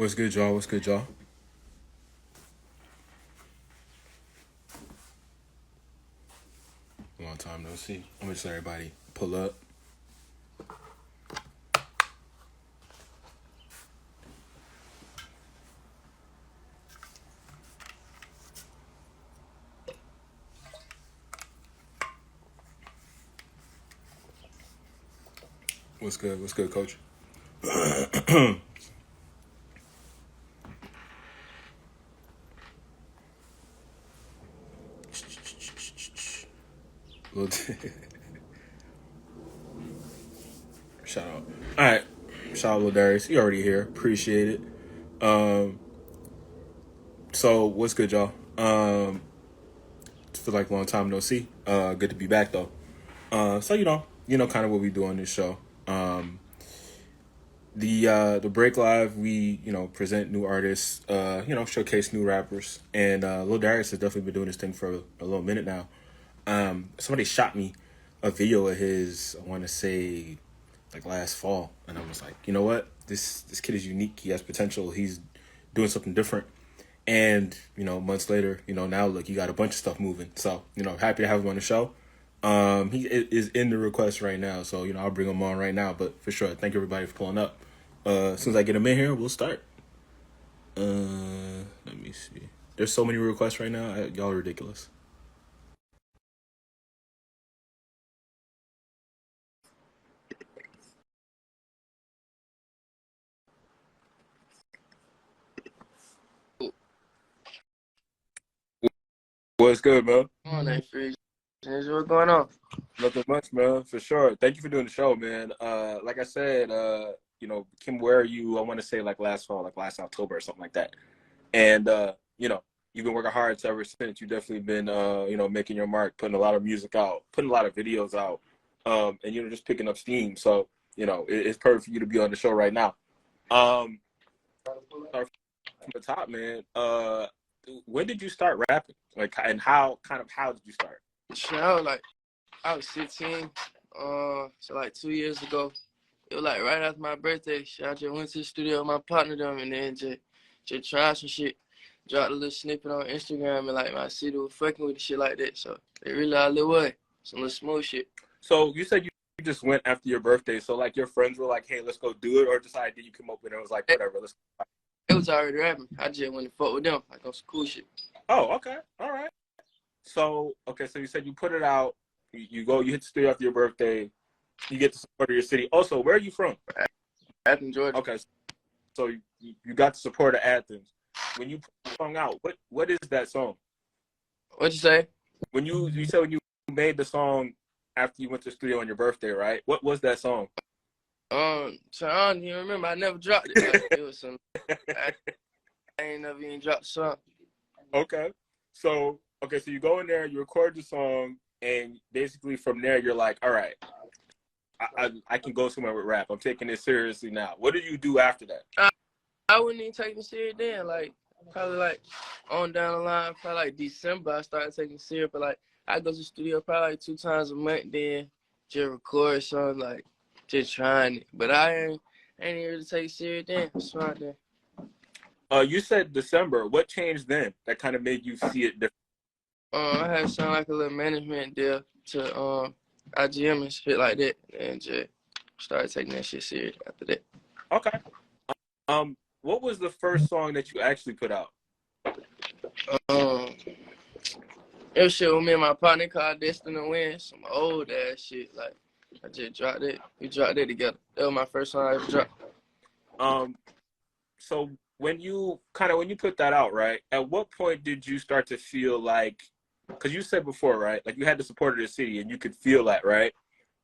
What's good, y'all? What's good, y'all? Long time no see. I'm just let everybody pull up. What's good? What's good, coach? Lil- Shout out. All right. Shout out, Lil Darius. You already here. Appreciate it. Um, so what's good, y'all? Feel like a long time no see. Good to be back though. So kind of what we do on this show. The break live, we present new artists, showcase new rappers, and Lil Darius has definitely been doing this thing for a little minute now. Somebody shot me a video of his, I want to say, like last fall, and I was like, you know what, this kid is unique. He has potential. He's doing something different. And months later, now look, you got a bunch of stuff moving. So happy to have him on the show. He is in the request right now, so I'll bring him on right now. But for sure, thank everybody for pulling up. As soon as I get him in here, we'll start. Let me see. There's so many requests right now. Y'all are ridiculous. What's good, man? On that freeze. What's going on? Nothing much, man. For sure. Thank you for doing the show, man. Like I said, Kim, where are you? I want to say like last fall, like last October or something like that. And you've been working hard ever since. You've definitely been making your mark, putting a lot of music out, putting a lot of videos out, and just picking up steam. So it's perfect for you to be on the show right now. Start from the top, man. When did you start rapping? Like, and how did you start? Shit, I was 16. So like 2 years ago. It was like right after my birthday. Shit, I just went to the studio with my partner them and then just tried some shit. Dropped a little snippet on Instagram and like my city was fucking with the shit like that. So they really all lit way. Some little smooth shit. So you said you just went after your birthday. So like your friends were like, "Hey, let's go do it," or just idea you come up with it? It was like, whatever, let's. It was already rapping. I just went to fuck with them, like on some cool shit. Oh, okay, all right. So so you said you put it out. You hit the studio after your birthday. You get the support of your city. Also, where are you from? Athens, Georgia. Okay, so you got the support of Athens. When you put the song out, what is that song? What'd you say? When you said when you made the song after you went to the studio on your birthday, right? What was that song? So I don't even remember. I never dropped it. Like, it was some. I ain't never even dropped the song. Okay, so you go in there, you record the song, and basically from there you're like, all right, I can go somewhere with rap. I'm taking this seriously now. What did you do after that? I wouldn't even take it serious then. Like probably like on down the line, probably like December, I started taking it serious. But like I go to the studio probably like 2 times a month, then just record something like just trying it. But I ain't even really take it serious then. That's right there. You said December. What changed then? That kind of made you see it different. I had something like a little management deal to IGM and shit like that, and just started taking that shit serious after that. Okay. What was the first song that you actually put out? Um, it was shit with me and my partner called Destined to Win, some old ass shit. Like I just dropped it. We dropped it together. That was my first song I ever dropped. So when you put that out, right? At what point did you start to feel like? Because you said before, right? Like you had the support of the city, and you could feel that, right?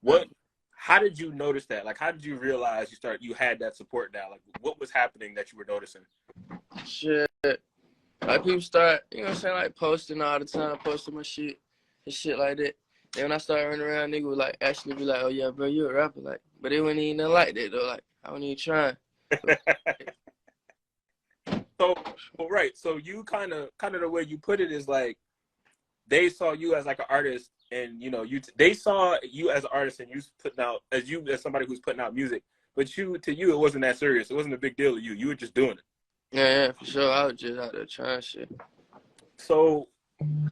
What? How did you notice that? Like, how did you realize you had that support now? Like, what was happening that you were noticing? Shit. Like people start, you know what I'm saying, like posting all the time, posting my shit and shit like that. Then when I started running around, nigga would like actually be like, "Oh yeah, bro, you a rapper," like, but it wasn't even nothing like that though. Like I wasn't even trying. So, well, right. So you kind of the way you put it is like they saw you as like an artist, and they saw you as an artist, and you putting out as somebody who's putting out music. But to you, it wasn't that serious. It wasn't a big deal to you. You were just doing it. Yeah, for sure. I was just out there trying shit. So,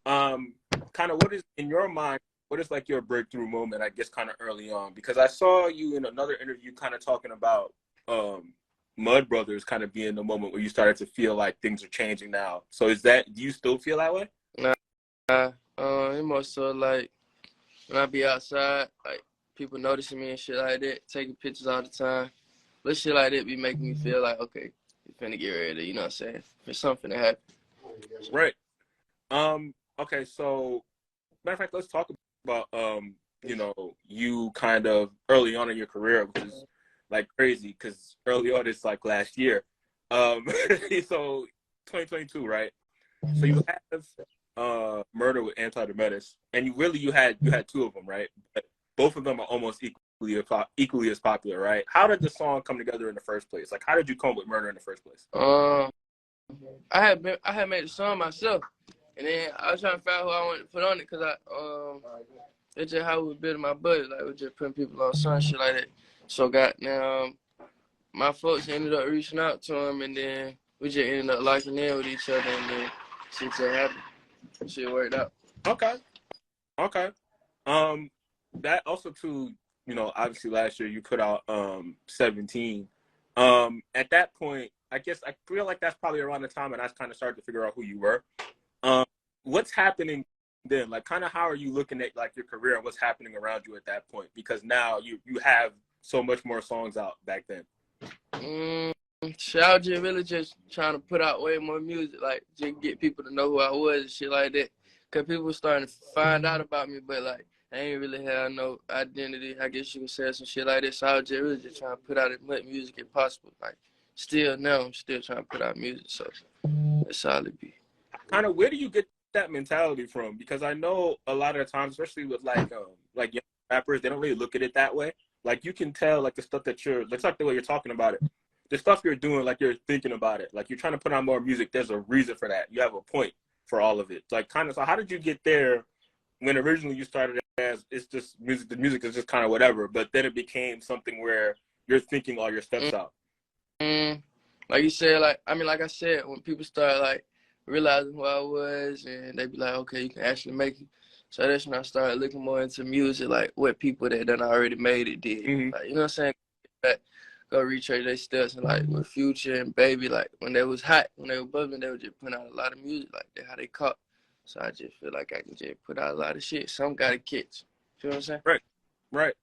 kind of what is in your mind? What is like your breakthrough moment? I guess kind of early on, because I saw you in another interview, kind of talking about Mud Brothers, kind of being the moment where you started to feel like things are changing now. So, is that do you still feel that way? Nah, it more so like when I be outside, like people noticing me and shit like that, taking pictures all the time. But shit like that be making me feel like, okay, you finna get ready, you know what I'm saying? For something to happen. Right. Okay. So, matter of fact, let's talk about you kind of early on in your career, which is like crazy because early on it's like last year. Um, so 2022, right? So you have Murder with Anti the Menace, and you had two of them, right? But both of them are almost equally as popular, right? How did the song come together in the first place? Like, how did you come up with Murder in the first place? Um, I had made the song myself, and then I was trying to figure out who I wanted to put on it, cause it's just how we building my budget, like we just putting people on song shit like that. So got now my folks ended up reaching out to him, and then we just ended up locking in with each other, and then shit just happened. Shit worked out. Okay, okay. Um, that also too, obviously last year you put out 17. At that point, I guess I feel like that's probably around the time and I kind of started to figure out who you were. Um, what's happening then? Like, kind of how are you looking at like your career and what's happening around you at that point? Because now you have so much more songs out back then. Mm, shit, I was just really just trying to put out way more music, like just get people to know who I was and shit like that. Cause people were starting to find out about me, but like I ain't really had no identity. I guess you could say some shit like this. So I was just really just trying to put out as much music as possible. Like still now, I'm still trying to put out music. So that's all it be. Kind of where do you get that mentality from? Because I know a lot of the times, especially with like young rappers, they don't really look at it that way. Like you can tell like the stuff that it's like the way you're talking about it. The stuff you're doing, like you're thinking about it. Like you're trying to put on more music. There's a reason for that. You have a point for all of it. Like kind of so how did you get there when originally you started as it's just music, the music is just kind of whatever, but then it became something where you're thinking all your steps out. Mm, like you said, like I said, when people start like realizing who I was, and they be like, okay, you can actually make it. So that's when I started looking more into music, like what people that done already made it did. Mm-hmm. Like you know what I'm saying? Like, go retrace their steps, and like with Future and Baby, like when they was hot, when they were bubbling, they were just putting out a lot of music, like that how they caught. So I just feel like I can just put out a lot of shit. Some gotta catch. You know what I'm saying? Right, right.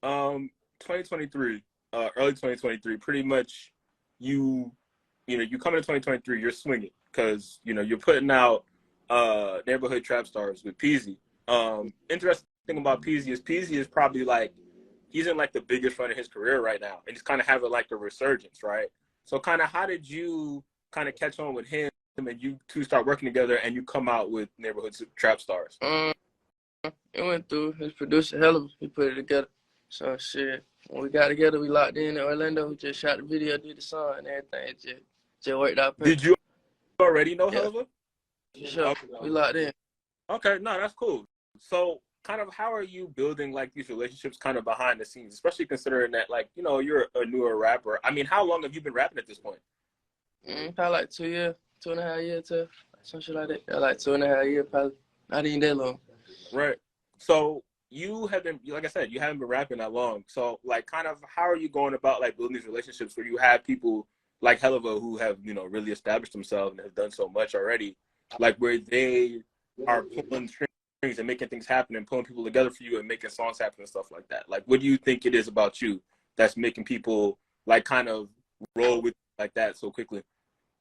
2023, early 2023, pretty much you, you come into 2023, you're swinging because, you're putting out Neighborhood Trapstars with peezy. Interesting thing about peezy is probably like, he's in like the biggest run of his career right now. And he's kind of having like a resurgence, right? So kind of how did you kind of catch on with him and you two start working together and you come out with Neighborhood Trapstars? It went through. His producer, hell of he put it together. So shit, when we got together, we locked in Orlando. We just shot the video, did the song, and everything. It just worked out Did perfect. you already know Yeah, Helva? for sure. Okay. We locked in. Okay, no, that's cool. So, kind of, how are you building like these relationships, kind of behind the scenes, especially considering that, like, you're a newer rapper. I mean, how long have you been rapping at this point? Probably like 2 years, 2.5 years, to some shit like that. Yeah, like 2.5 years, probably. Not even that long. Right. So you have been, like I said, you haven't been rapping that long. So, like, kind of, how are you going about like building these relationships where you have people like Helva who have really established themselves and have done so much already, like where they are pulling strings and making things happen and pulling people together for you and making songs happen and stuff like that. Like, what do you think it is about you that's making people like kind of roll with you like that so quickly?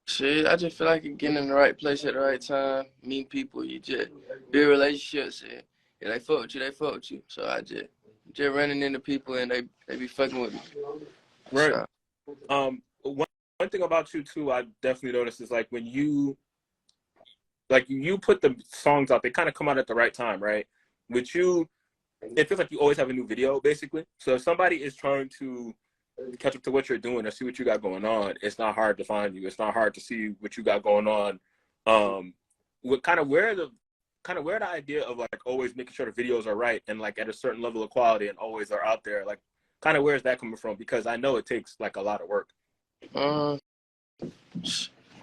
Shit, I just feel like you're getting in the right place at the right time, meeting people, you just build relationships, and if they fuck with you, they fuck with you. So I just running into people, and they be fucking with me. Right. So One thing about you too, I definitely noticed is like when you put the songs out, they kind of come out at the right time, right? With you, it feels like you always have a new video, basically. So if somebody is trying to catch up to what you're doing or see what you got going on, it's not hard to find you. It's not hard to see what you got going on. What where the idea of like always making sure the videos are right and like at a certain level of quality and always are out there, like kind of where is that coming from? Because I know it takes like a lot of work. um,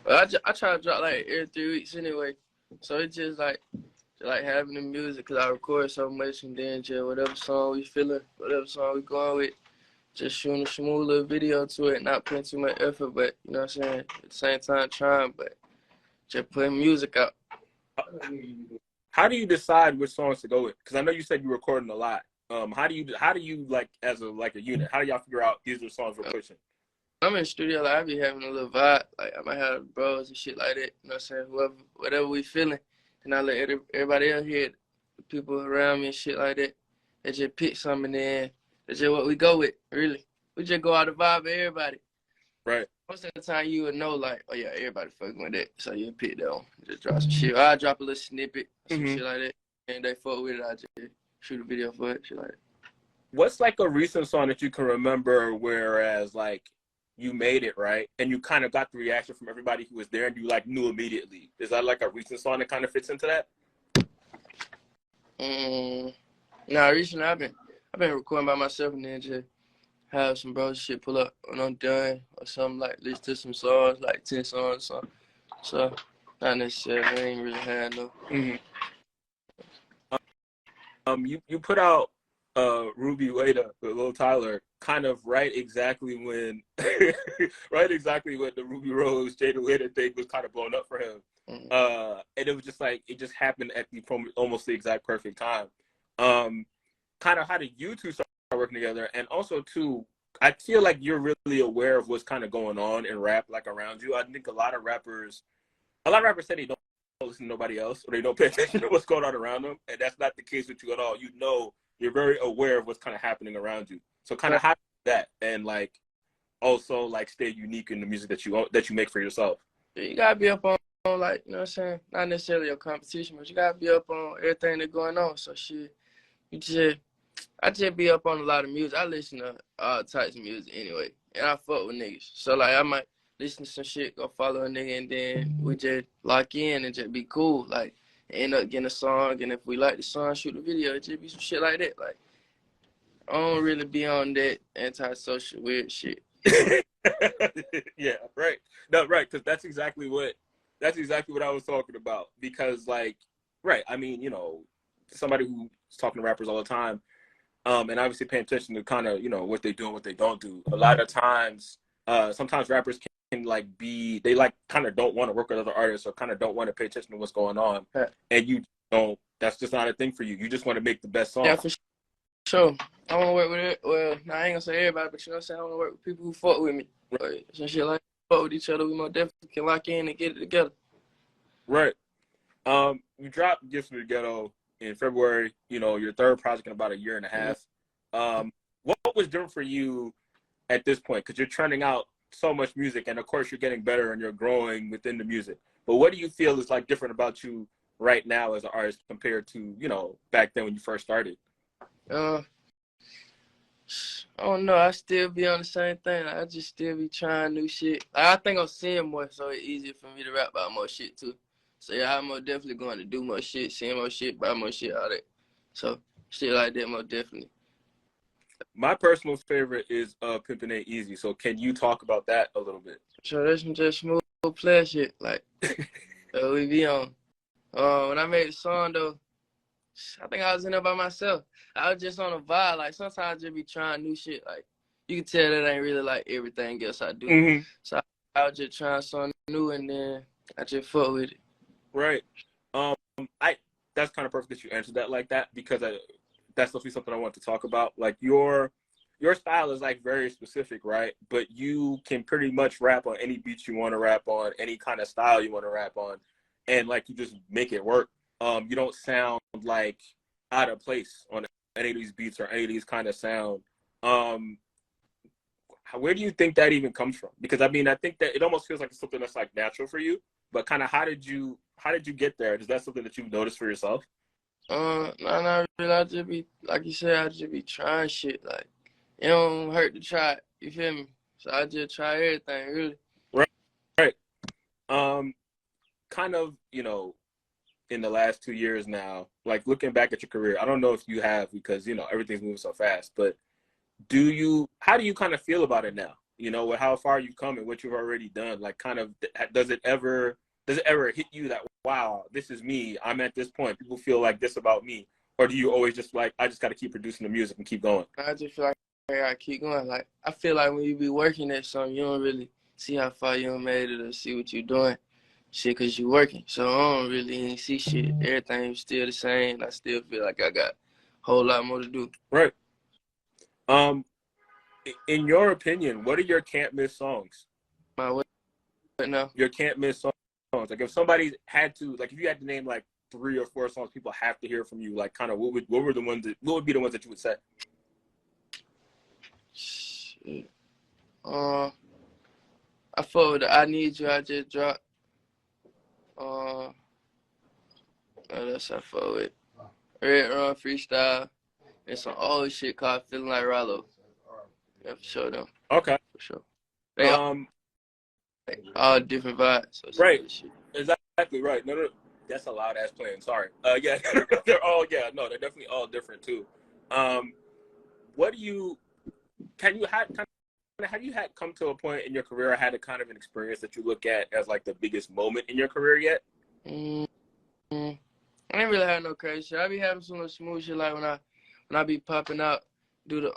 But I try to drop like every 3 weeks anyway. So it's just like having the music, cause I record so much, and then just whatever song we feeling, whatever song we going with, just shooting a smooth little video to it, not putting too much effort, but you know what I'm saying, at the same time trying, but just putting music out. How do you decide which songs to go with? Because I know you said you're recording a lot. How do you like as a unit? How do y'all figure out these are the songs we're pushing? I'm in the studio, like I be having a little vibe, like I might have bros and shit like that. You know what I'm saying? Whatever we feeling, and I let everybody else hear it, the people around me and shit like that. They just pick something, and then that's just what we go with. Really, we just go out the vibe of everybody. Right. Most of the time, you would know like, oh yeah, everybody fucking with that, so you pick that one. Just drop some shit. Or I drop a little snippet, some shit like that, and they fuck with it. I just shoot a video for it, shit like that. What's like a recent song that you can remember, whereas like you made it right, and you kind of got the reaction from everybody who was there, and you like knew immediately? Is that like a recent song that kind of fits into that? Nah, recently I've been recording by myself, and then just have some bros shit pull up when I'm done or something, like listen to some songs, like 10 songs or something. So not necessarily, I ain't really had no. You put out Ruby Wada with Lil Tyler kind of right exactly when the Ruby Rose Jada Wada thing was kind of blown up for him. And it was just like, it just happened at almost the exact perfect time. Kind of how did you two start working together? And also too, I feel like you're really aware of what's kind of going on in rap, like around you. I think a lot of rappers say they don't listen to nobody else, or they don't pay attention to what's going on around them, and that's not the case with you at all. You know, you're very aware of what's kind of happening around you. So kind of how do you do that, and like also like stay unique in the music that you make for yourself? You gotta be up on like, you know what I'm saying, not necessarily a competition, but you gotta be up on everything that's going on. So shit, I just be up on a lot of music. I listen to all types of music anyway, and I fuck with niggas. So like I might listen to some shit, go follow a nigga, and then we just lock in and just be cool. Like end up getting a song, and if we like the song, shoot the video. It just be some shit like that. Like I don't really be on that antisocial weird shit. Yeah, right. No, right, because that's exactly what I was talking about. Because like, right, I mean, you know, somebody who's talking to rappers all the time, and obviously paying attention to kind of, you know, what they do and what they don't do. A lot of times, sometimes rappers can like they like kind of don't want to work with other artists, or kind of don't want to pay attention to what's going on, and you don't. That's just not a thing for you. You just want to make the best song. Yeah, for sure. I want to work with it. Well, nah, I ain't gonna say everybody, but you know what I'm saying. I want to work with people who fuck with me. Right. Some shit like fuck with each other. We most definitely can lock in and get it together. Right. You dropped Gifts from the Ghetto in February. You know, your third project in about a year and a half. What was different for you at this point? Because you're churning out so much music, and of course you're getting better and you're growing within the music. But what do you feel is like different about you right now as an artist compared to, you know, back then when you first started? I don't know. I still be on the same thing. I just still be trying new shit. I think I'm seeing more, so it's easier for me to rap about more shit too. So yeah, I'm most definitely going to do more shit, seeing more shit, buy more shit, all that. So shit like that, most definitely. My personal favorite is Pimpin' Ain't Easy. So can you talk about that a little bit? So that's some just smooth player shit, like we be on. When I made the song though, I think I was in there by myself. I was just on a vibe. Like sometimes I just be trying new shit. Like you can tell that ain't really like everything else I do. So I was just trying something new, and then I just fuck with it. Right. That's kind of perfect that you answered that like that, because that's definitely something I want to talk about. Like your style is like very specific, right? But you can pretty much rap on any beat you want to rap on, any kind of style you want to rap on, and like you just make it work. You don't sound like out of place on any of these beats or any of these kind of sound. Where do you think that even comes from? Because I mean, I think that it almost feels like it's something that's like natural for you, but kind of how did you get there? Is that something that you've noticed for yourself? No, not really. I just be, like you said, I just be trying shit. Like, it don't hurt to try it. You feel me? So I just try everything, really. Right. Kind of, you know, in the last 2 years now, like looking back at your career, I don't know if you have, because, you know, everything's moving so fast, but how do you kind of feel about it now? You know, with how far you've come and what you've already done, like, kind of, does it ever hit you that, wow, this is me, I'm at this point, people feel like this about me? Or do you always just like, I just got to keep producing the music and keep going? I just feel like I gotta keep going. Like, I feel like when you be working at something, you don't really see how far you done made it or see what you're doing. Shit, because you working. So I don't really even see shit. Everything's still the same. I still feel like I got a whole lot more to do. Right. In your opinion, what are your can't miss songs? My what now? Your can't miss songs. Like, if somebody had to, like, if you had to name like 3 or 4 songs people have to hear from you, like, kind of what would be the ones that you would say? Shit. I fuck with the I Need You I just dropped. What else I fuck with? Red Run Freestyle. And some old shit called Feeling Like Rollo. Yeah, for sure though. Okay. For sure. They all different vibes. So right. Shit. Exactly right. No, that's a loud ass playing. Sorry. Yeah, they're all, yeah, no, they're definitely all different too. What do you, have you had come to a point in your career or had a kind of an experience that you look at as like the biggest moment in your career yet? I ain't really had no crazy shit. I be having some little smooth shit, like when I be popping out, do the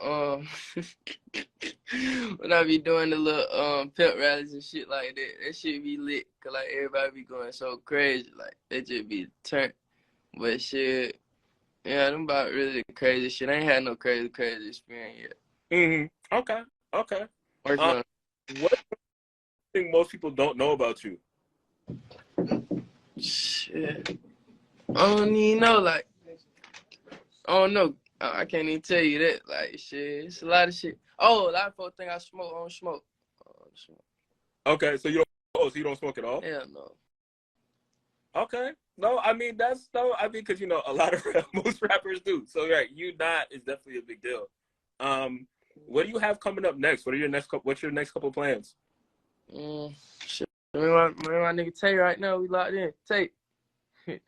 when I be doing the little pep rallies and shit like that. That shit be lit, cause like everybody be going so crazy, like that just be turned. But shit, yeah, them about really the crazy shit. I ain't had no crazy experience yet. Mm-hmm. Okay. Working on it. What do you think most people don't know about you? Shit. I don't even know, like, I don't know. I can't even tell you that. Like, shit, it's a lot of shit. Oh, a lot of folks think I smoke. I don't smoke. Okay, so you don't smoke at all? Hell no. Okay. No, I mean, because, you know, a lot of most rappers do. So, right, you not is definitely a big deal. What do you have coming up next? What's your next couple plans? Shit. Remember my nigga Tay right now? We locked in. Tay. Tay,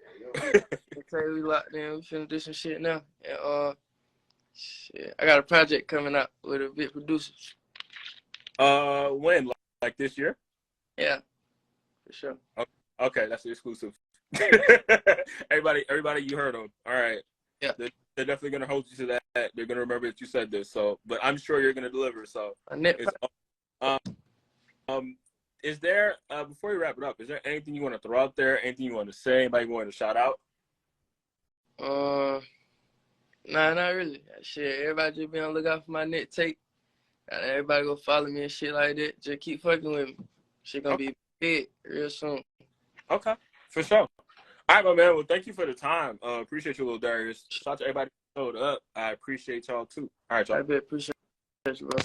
we locked in. We finna do some shit now. And, shit, I got a project coming out with a big producer. When? Like this year? Yeah, for sure. Okay, that's the exclusive. everybody, you heard them. All right. Yeah. They're definitely gonna hold you to that. They're gonna remember that you said this. So, but I'm sure you're gonna deliver. So, is there before we wrap it up, is there anything you want to throw out there? Anything you want to say? Anybody you want to shout out? Nah, not really. Shit, everybody just be on the lookout for my net tape. Everybody go follow me and shit like that. Just keep fucking with me. Shit gonna be big real soon. Okay, for sure. All right, my man. Well, thank you for the time. Appreciate you, Lil Darius. Shout out to everybody who showed up. I appreciate y'all too. All right, y'all. I appreciate you, bro.